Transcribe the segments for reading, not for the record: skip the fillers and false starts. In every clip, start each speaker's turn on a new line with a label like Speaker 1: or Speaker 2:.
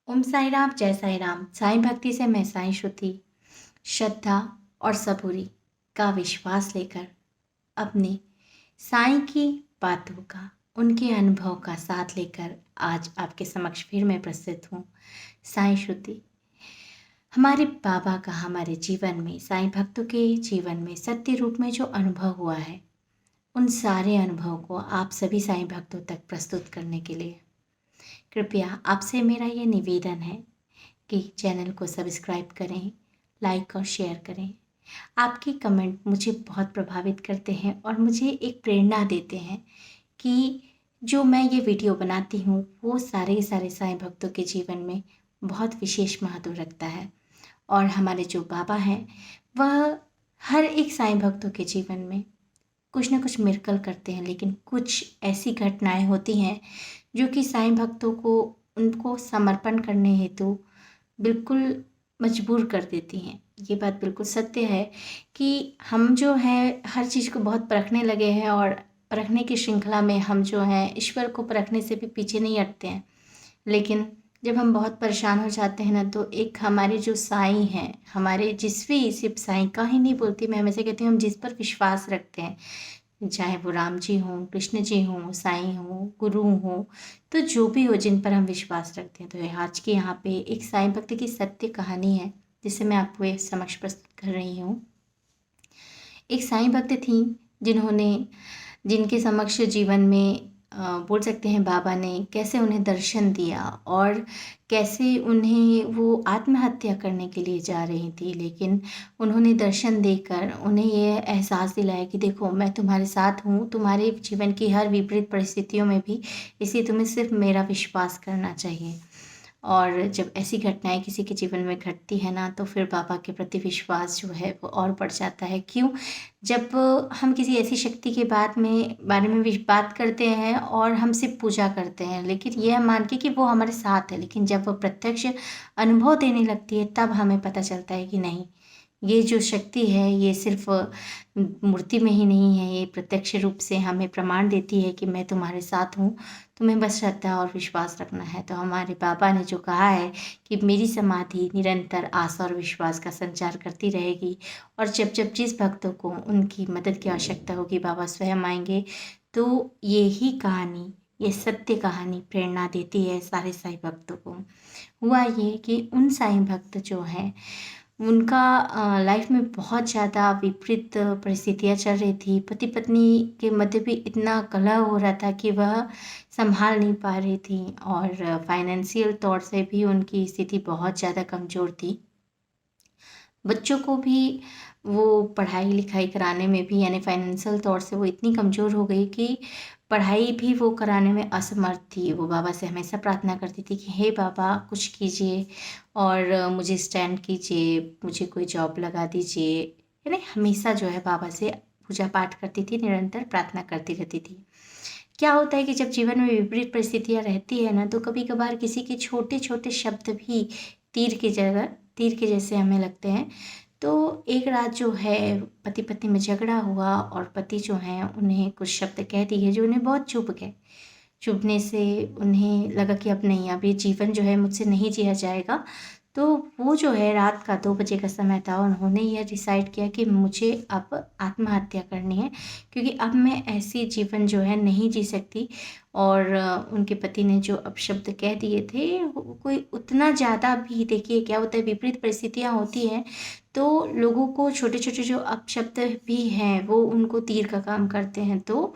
Speaker 1: ओम साई राम, जय साई राम। साईं भक्ति से मैं साईं श्रुति श्रद्धा और सबूरी का विश्वास लेकर अपने साईं की बातों का, उनके अनुभव का साथ लेकर आज आपके समक्ष फिर मैं प्रस्तुत हूँ। साईं श्रुति हमारे बाबा का हमारे जीवन में, साईं भक्तों के जीवन में सत्य रूप में जो अनुभव हुआ है, उन सारे अनुभव को आप सभी साईं भक्तों तक प्रस्तुत करने के लिए कृपया आपसे मेरा ये निवेदन है कि चैनल को सब्सक्राइब करें, लाइक और शेयर करें। आपके कमेंट मुझे बहुत प्रभावित करते हैं और मुझे एक प्रेरणा देते हैं कि जो मैं ये वीडियो बनाती हूँ वो सारे के सारे साईं भक्तों के जीवन में बहुत विशेष महत्व रखता है। और हमारे जो बाबा हैं वह हर एक साईं भक्तों के जीवन में कुछ ना कुछ मिरेकल करते हैं, लेकिन कुछ ऐसी घटनाएं होती हैं जो कि साईं भक्तों को उनको समर्पण करने हेतु बिल्कुल मजबूर कर देती हैं। ये बात बिल्कुल सत्य है कि हम जो है हर चीज़ को बहुत परखने लगे हैं और परखने की श्रृंखला में हम जो हैं ईश्वर को परखने से भी पीछे नहीं हटते हैं। लेकिन जब हम बहुत परेशान हो जाते हैं ना, तो एक हमारे जो साईं हैं, हमारे जिस भी, सिर्फ साईं का ही नहीं बोलती मैं, हमेशा कहती हूँ हम जिस पर विश्वास रखते हैं, चाहे वो राम जी हों, कृष्ण जी हों, साईं हों, गुरु हों, तो जो भी हो जिन पर हम विश्वास रखते हैं। तो आज के यहाँ पे एक साईं भक्त की सत्य कहानी है जिसे मैं आपको ये समक्ष प्रस्तुत कर रही हूँ। एक साईं भक्त थी जिन्होंने जिनके समक्ष जीवन में बोल सकते हैं बाबा ने कैसे उन्हें दर्शन दिया और कैसे उन्हें वो आत्महत्या करने के लिए जा रही थी, लेकिन उन्होंने दर्शन देकर उन्हें ये एहसास दिलाया कि देखो मैं तुम्हारे साथ हूँ, तुम्हारे जीवन की हर विपरीत परिस्थितियों में भी, इसलिए तुम्हें सिर्फ मेरा विश्वास करना चाहिए। और जब ऐसी घटनाएं किसी के जीवन में घटती है ना, तो फिर बाबा के प्रति विश्वास जो है वो और बढ़ जाता है। क्यों? जब हम किसी ऐसी शक्ति के बारे में बात करते हैं और हम सिर्फ पूजा करते हैं, लेकिन यह मान के कि वो हमारे साथ है, लेकिन जब वो प्रत्यक्ष अनुभव देने लगती है तब हमें पता चलता है कि नहीं, ये जो शक्ति है ये सिर्फ मूर्ति में ही नहीं है, ये प्रत्यक्ष रूप से हमें प्रमाण देती है कि मैं तुम्हारे साथ हूँ, तुम्हें बस श्रद्धा और विश्वास रखना है। तो हमारे बाबा ने जो कहा है कि मेरी समाधि निरंतर आशा और विश्वास का संचार करती रहेगी, और जब जब जिस भक्तों को उनकी मदद की आवश्यकता होगी बाबा स्वयं आएंगे। तो ये ही कहानी, ये सत्य कहानी प्रेरणा देती है सारे साईं भक्तों को। हुआ ये कि उन साईं भक्त जो हैं उनका लाइफ में बहुत ज़्यादा विपरीत परिस्थितियाँ चल रही थी। पति पत्नी के मध्य भी इतना कलह हो रहा था कि वह संभाल नहीं पा रही थी, और फाइनेंशियल तौर से भी उनकी स्थिति बहुत ज़्यादा कमज़ोर थी। बच्चों को भी वो पढ़ाई लिखाई कराने में भी, यानी फाइनेंशियल तौर से वो इतनी कमज़ोर हो गई कि पढ़ाई भी वो कराने में असमर्थ थी। वो बाबा से हमेशा प्रार्थना करती थी कि हे बाबा कुछ कीजिए और मुझे स्टैंड कीजिए, मुझे कोई जॉब लगा दीजिए। यानी हमेशा जो है बाबा से पूजा पाठ करती थी, निरंतर प्रार्थना करती रहती थी। क्या होता है कि जब जीवन में विपरीत परिस्थितियाँ रहती है ना, तो कभी कभार किसी के छोटे छोटे शब्द भी तीर के जैसे हमें लगते हैं। तो एक रात जो है पति पत्नी में झगड़ा हुआ और पति जो हैं उन्हें कुछ शब्द कह दिए जो उन्हें बहुत चुभ गए। चुभने से उन्हें लगा कि अब नहीं, अब ये जीवन जो है मुझसे नहीं जिया जाएगा। तो वो जो है रात का 2 बजे का समय था, उन्होंने यह डिसाइड किया कि मुझे अब आत्महत्या करनी है, क्योंकि अब मैं ऐसी जीवन जो है नहीं जी सकती। और उनके पति ने जो अपशब्द कह दिए थे वो कोई उतना ज़्यादा भी, देखिए क्या होता है विपरीत परिस्थितियाँ होती हैं तो लोगों को छोटे छोटे जो अपशब्द भी हैं वो उनको तीर का काम करते हैं। तो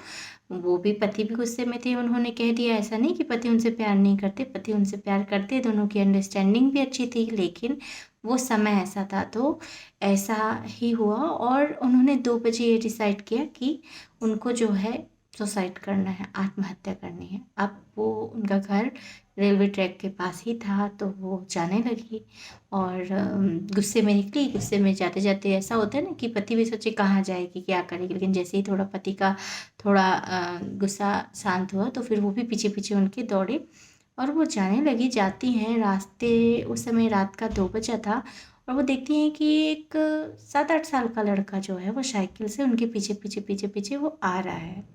Speaker 1: वो भी, पति भी गुस्से में थे, उन्होंने कह दिया। ऐसा नहीं कि पति उनसे प्यार नहीं करते, पति उनसे प्यार करते, दोनों की अंडरस्टैंडिंग भी अच्छी थी, लेकिन वो समय ऐसा था तो ऐसा ही हुआ। और उन्होंने 2 बजे ये डिसाइड किया कि उनको जो है सुसाइड करना है, आत्महत्या करनी है। अब वो, उनका घर रेलवे ट्रैक के पास ही था, तो वो जाने लगी और गुस्से में निकली। गुस्से में जाते जाते ऐसा होता है ना कि पति भी सोचे कहाँ जाएगी, क्या करेगी, लेकिन जैसे ही थोड़ा पति का थोड़ा गुस्सा शांत हुआ तो फिर वो भी पीछे पीछे उनके दौड़े और वो जाने लगी। जाती हैं, रास्ते उस समय रात का 2 बजा था, और वो देखती हैं कि एक 7-8 साल का लड़का जो है वो साइकिल से उनके पीछे पीछे पीछे पीछे वो आ रहा है।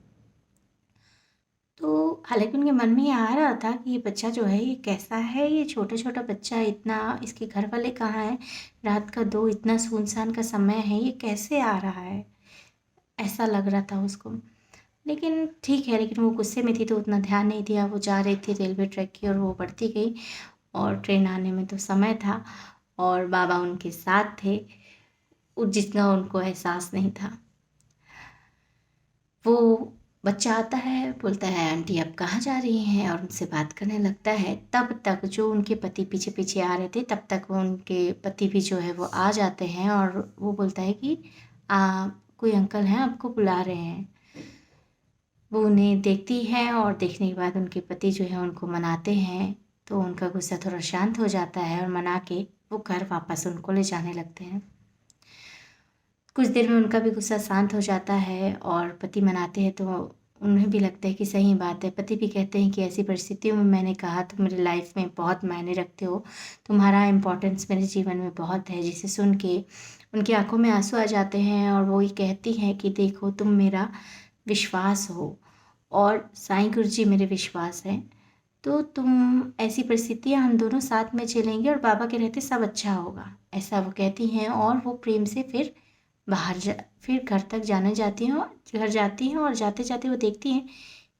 Speaker 1: तो हालाँकि उनके मन में ये आ रहा था कि ये बच्चा जो है ये कैसा है, ये छोटा-छोटा बच्चा इतना, इसके घर वाले कहाँ हैं? रात का 2 इतना सुनसान का समय है, ये कैसे आ रहा है? ऐसा लग रहा था उसको। लेकिन ठीक है, लेकिन वो गुस्से में थी तो उतना ध्यान नहीं दिया, वो जा रही थी रेलवे ट्रैक की और वो बढ़ती गई और ट्रेन आने में तो समय था और बाबा उनके साथ थे, जितना उनको एहसास नहीं था। वो बच्चा आता है, बोलता है आंटी आप कहाँ जा रही हैं, और उनसे बात करने लगता है। तब तक जो उनके पति पीछे पीछे आ रहे थे, तब तक वो उनके पति भी जो है वो आ जाते हैं और वो बोलता है कि कोई अंकल हैं आपको बुला रहे हैं। वो उन्हें देखती है और देखने के बाद उनके पति जो है उनको मनाते हैं, तो उनका गुस्सा थोड़ा शांत हो जाता है और मना के वो घर वापस उनको ले जाने लगते हैं। कुछ देर में उनका भी गुस्सा शांत हो जाता है और पति मनाते हैं तो उन्हें भी लगता है कि सही बात है। पति भी कहते हैं कि ऐसी परिस्थितियों में मैंने कहा तुम मेरी लाइफ में बहुत मायने रखते हो, तुम्हारा इम्पोर्टेंस मेरे जीवन में बहुत है। जिसे सुन के उनकी आंखों में आंसू आ जाते हैं और वो ये कहती हैं कि देखो तुम मेरा विश्वास हो और साईं गुरु जी मेरे विश्वास हैं, तो तुम ऐसी परिस्थितियाँ हम दोनों साथ में झेलेंगे और बाबा के रहते सब अच्छा होगा, ऐसा वो कहती हैं। और वो प्रेम से फिर घर तक जाने जाती हैं और घर जाती हैं और जाते-जाते वो देखती हैं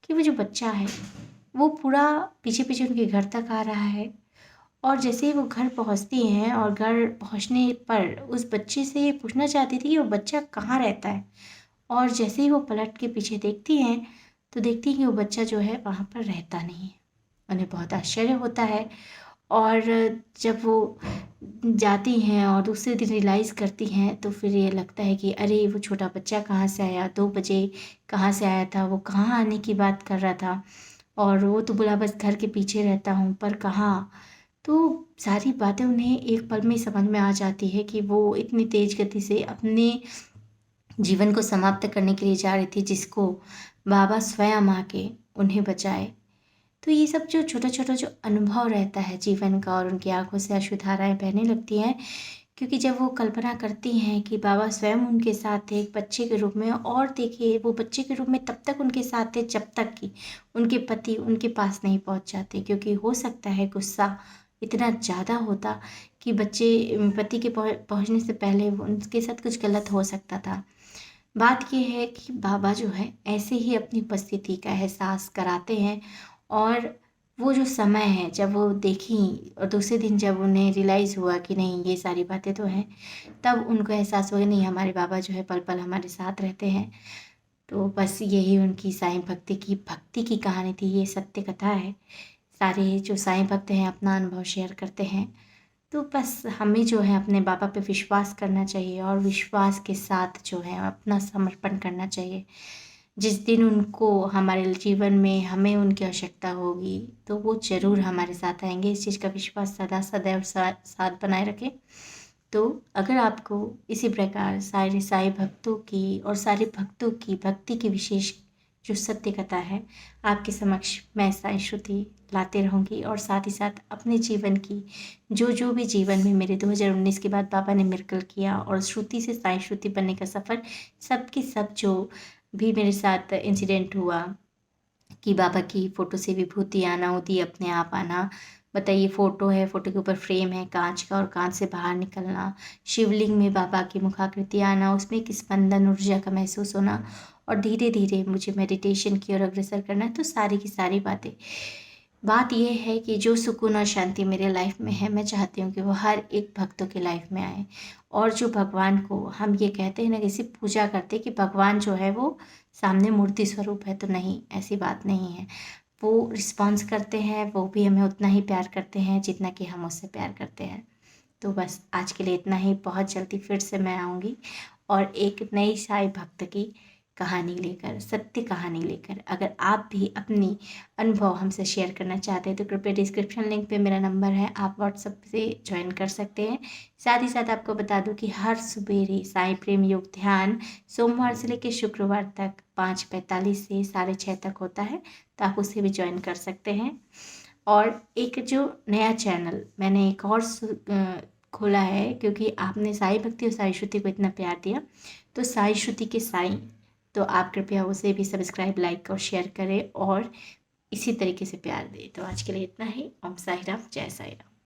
Speaker 1: कि वो जो बच्चा है, वो पूरा पीछे-पीछे उनके घर तक आ रहा है। और जैसे ही वो घर पहुँचती हैं और घर पहुँचने पर उस बच्चे से ये पूछना चाहती थी कि वो बच्चा कहाँ रहता है। और जैसे ही वो पलट के पीछे देखती हैं, तो देखती हैं कि वो बच्चा जो है वहाँ पर रहता नहीं है। उन्हें बहुत आश्चर्य होता है और जब वो जाती हैं और दूसरे दिन रियलाइज़ करती हैं तो फिर ये लगता है कि अरे वो छोटा बच्चा कहाँ से आया, 2 बजे कहाँ से आया था, वो कहाँ आने की बात कर रहा था और वो तो बोला बस घर के पीछे रहता हूँ, पर कहाँ? तो सारी बातें उन्हें एक पल में समझ में आ जाती है कि वो इतनी तेज़ गति से अपने जीवन को समाप्त करने के लिए जा रही थी, जिसको बाबा स्वयं आके उन्हें बचाए। तो ये सब जो छोटा-छोटा जो अनुभव रहता है जीवन का और उनकी आँखों से अश्रुधाराएँ बहने लगती हैं, क्योंकि जब वो कल्पना करती हैं कि बाबा स्वयं उनके साथ थे एक बच्चे के रूप में, और देखिए वो बच्चे के रूप में तब तक उनके साथ थे जब तक कि उनके पति उनके पास नहीं पहुँच जाते, क्योंकि हो सकता है गुस्सा इतना ज़्यादा होता कि पति के पहुँचने से पहले उनके साथ कुछ गलत हो सकता था। बात ये है कि बाबा जो है ऐसे ही अपनी उपस्थिति का एहसास कराते हैं और वो जो समय है जब वो देखी और दूसरे दिन जब उन्हें रियलाइज़ हुआ कि नहीं ये सारी बातें तो हैं, तब उनको एहसास हुआ कि नहीं हमारे बाबा जो है पल-पल हमारे साथ रहते हैं। तो बस यही उनकी साईं भक्ति की कहानी थी, ये सत्य कथा है। सारे जो साईं भक्त हैं अपना अनुभव शेयर करते हैं। तो बस हमें जो है अपने बाबा पे विश्वास करना चाहिए और विश्वास के साथ जो है अपना समर्पण करना चाहिए। जिस दिन उनको हमारे जीवन में हमें उनकी आवश्यकता होगी, तो वो ज़रूर हमारे साथ आएँगे। इस चीज़ का विश्वास सदा सदैव साथ बनाए रखें। तो अगर आपको इसी प्रकार सारे साईं भक्तों की और सारे भक्तों की भक्ति की विशेष जो सत्य कथा है, आपके समक्ष मैं साईं श्रुति लाते रहूँगी और साथ ही साथ अपने जीवन की जो भी जीवन में मेरे 2019 के बाद बाबा ने मिरेकल किया और श्रुति से साईं श्रुति बनने का सफ़र, सब के सब जो भी मेरे साथ इंसिडेंट हुआ कि बाबा की फ़ोटो से विभूति आना, उदी अपने आप आना। बताइए फ़ोटो है, फ़ोटो के ऊपर फ्रेम है काँच का और काँच से बाहर निकलना, शिवलिंग में बाबा की मुखाकृति आना, उसमें एक स्पंदन ऊर्जा का महसूस होना और धीरे-धीरे मुझे मेडिटेशन की ओर अग्रसर करना है। तो सारी की सारी बातें। बात ये है कि जो सुकून और शांति मेरे लाइफ में है, मैं चाहती हूँ कि वो हर एक भक्तों की लाइफ में आए। और जो भगवान को हम ये कहते हैं ना कि सिर्फ पूजा करते हैं कि भगवान जो है वो सामने मूर्ति स्वरूप है, तो नहीं, ऐसी बात नहीं है। वो रिस्पॉन्स करते हैं, वो भी हमें उतना ही प्यार करते हैं जितना कि हम उससे प्यार करते हैं। तो बस आज के लिए इतना ही। बहुत जल्दी फिर से मैं आऊँगी और एक नई साईं भक्त की कहानी लेकर, सत्य कहानी लेकर। अगर आप भी अपनी अनुभव हमसे शेयर करना चाहते हैं तो कृपया डिस्क्रिप्शन लिंक पे मेरा नंबर है, आप व्हाट्सएप से जॉइन कर सकते हैं। साथ ही साथ आपको बता दूं कि हर सुबेरे साईं प्रेम योग ध्यान सोमवार से लेकर शुक्रवार तक 5:45 से 6:30 तक होता है, तो आप उसे भी ज्वाइन कर सकते हैं। और एक जो नया चैनल मैंने एक और खोला है, क्योंकि आपने साईं भक्ति और साईं श्रुति को इतना प्यार दिया, तो साईं श्रुति के साईं, तो आप कृपया उसे भी सब्सक्राइब, लाइक और शेयर करें और इसी तरीके से प्यार दें। तो आज के लिए इतना ही। ओम साई राम, जय साई राम।